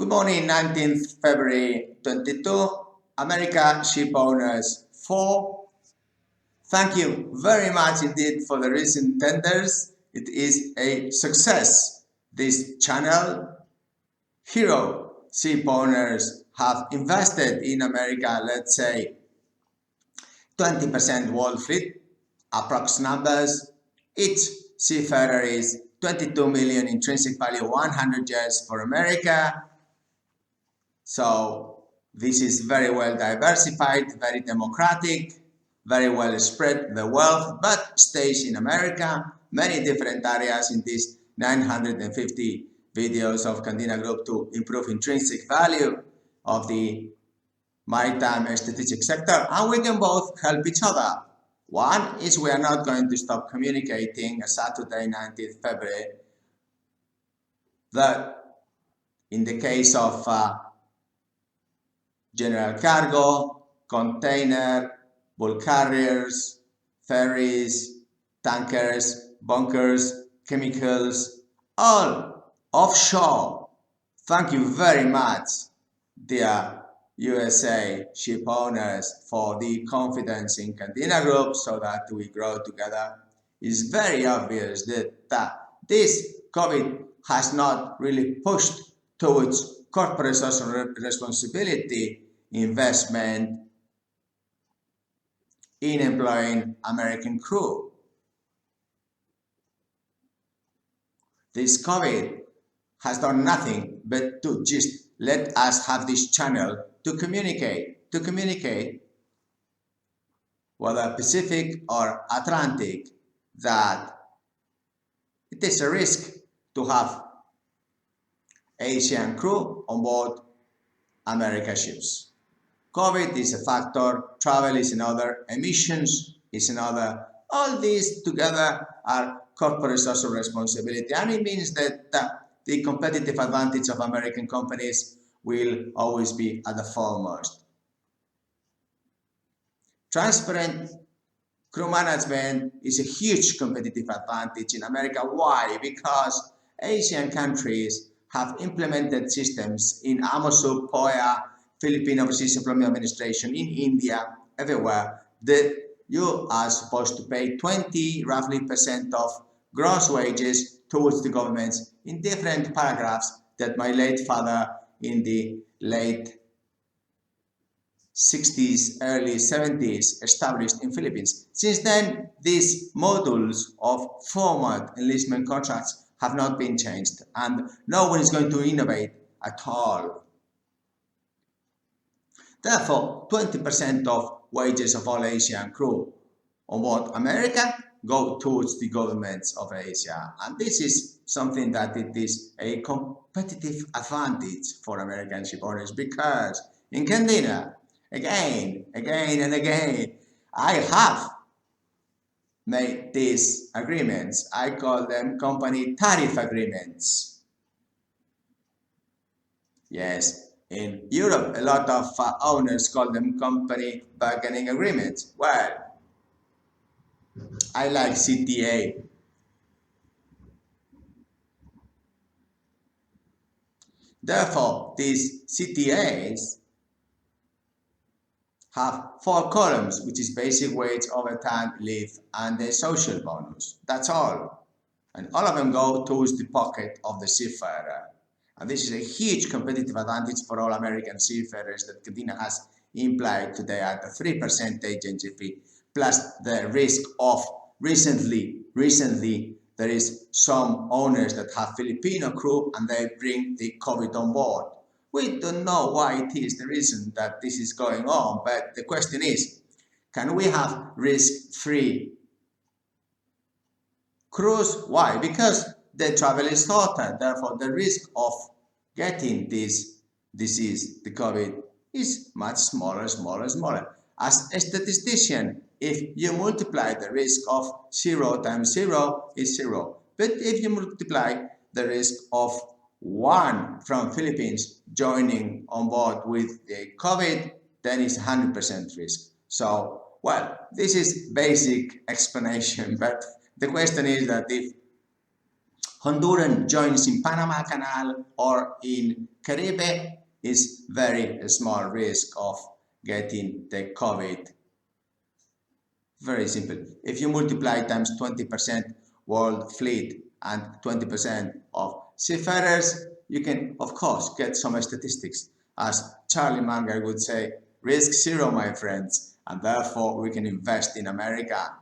Good morning, 19th February 22, America Shipowners 4. Thank you very much indeed for the recent tenders. It is a success. This channel, Hero Shipowners, have invested in America, let's say 20% world fleet, approx numbers. Each seafarer is 22 million intrinsic value, 100 years for America. So this is very well diversified, very democratic, very well spread the wealth, but stays in America. Many different areas in these 950 videos of Candina Group to improve intrinsic value of the maritime strategic sector, and we can both help each other. One is we are not going to stop communicating Saturday 19th February that in the case of general cargo, container, bulk carriers, ferries, tankers, bunkers, chemicals, all offshore. Thank you very much, dear USA ship owners, for the confidence in Candina Group so that we grow together. It's very obvious that this COVID has not really pushed towards corporate social responsibility investment in employing American crew. This COVID has done nothing but to just let us have this channel to communicate whether Pacific or Atlantic, that it is a risk to have Asian crew on board American ships. COVID is a factor, travel is another, emissions is another. All these together are corporate social responsibility, and it means that the competitive advantage of American companies will always be at the foremost. Transparent crew management is a huge competitive advantage in America. Why? Because Asian countries have implemented systems in AMOSUP, POEA, Philippine Overseas Employment Administration, in India, everywhere, that you are supposed to pay 20 roughly % of gross wages towards the governments in different paragraphs that my late father in the late 60s, early 70s established in Philippines. Since then, these modules of formal enlistment contracts have not been changed, and no one is going to innovate at all. Therefore, 20% of wages of all Asian crew on board America go towards the governments of Asia, and this is something that it is a competitive advantage for American ship owners, because in Candina, again and again, I have made these agreements. I call them company tariff agreements. Yes. In Europe, a lot of owners call them company bargaining agreements. Well, I like CTA. Therefore, these CTAs have 4 columns, which is basic wage, overtime, leave, and the social bonus. That's all. And all of them go towards the pocket of the seafarer. And this is a huge competitive advantage for all American seafarers that Candina has implied today at a 3% agency fee, plus the risk of recently there is some owners that have Filipino crew and they bring the COVID on board. We don't know why it is the reason that this is going on, but the question is, can we have risk-free crews? Why? Because the travel is shorter, therefore the risk of getting this disease, the COVID, is much smaller. As a statistician, if you multiply the risk of 0 times 0 is 0. But if you multiply the risk of 1 from Philippines joining on board with the COVID, then it's 100% risk. So, well, this is basic explanation, but the question is that if Honduran joins in Panama Canal or in Caribbean is very small risk of getting the COVID. Very simple. If you multiply times 20% world fleet and 20% of seafarers, you can, of course, get some statistics. As Charlie Munger would say, risk zero, my friends, and therefore we can invest in America.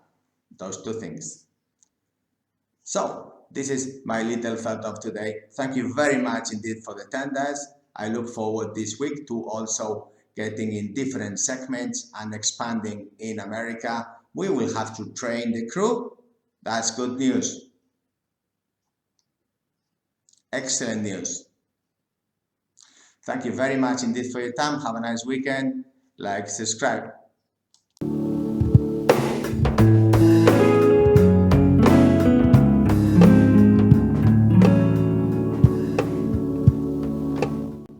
Those two things. So, this is my little thought of today. Thank you very much indeed for the attendance. I look forward this week to also getting in different segments and expanding in America. We will have to train the crew. That's good news. Excellent news. Thank you very much indeed for your time. Have a nice weekend. Like, subscribe.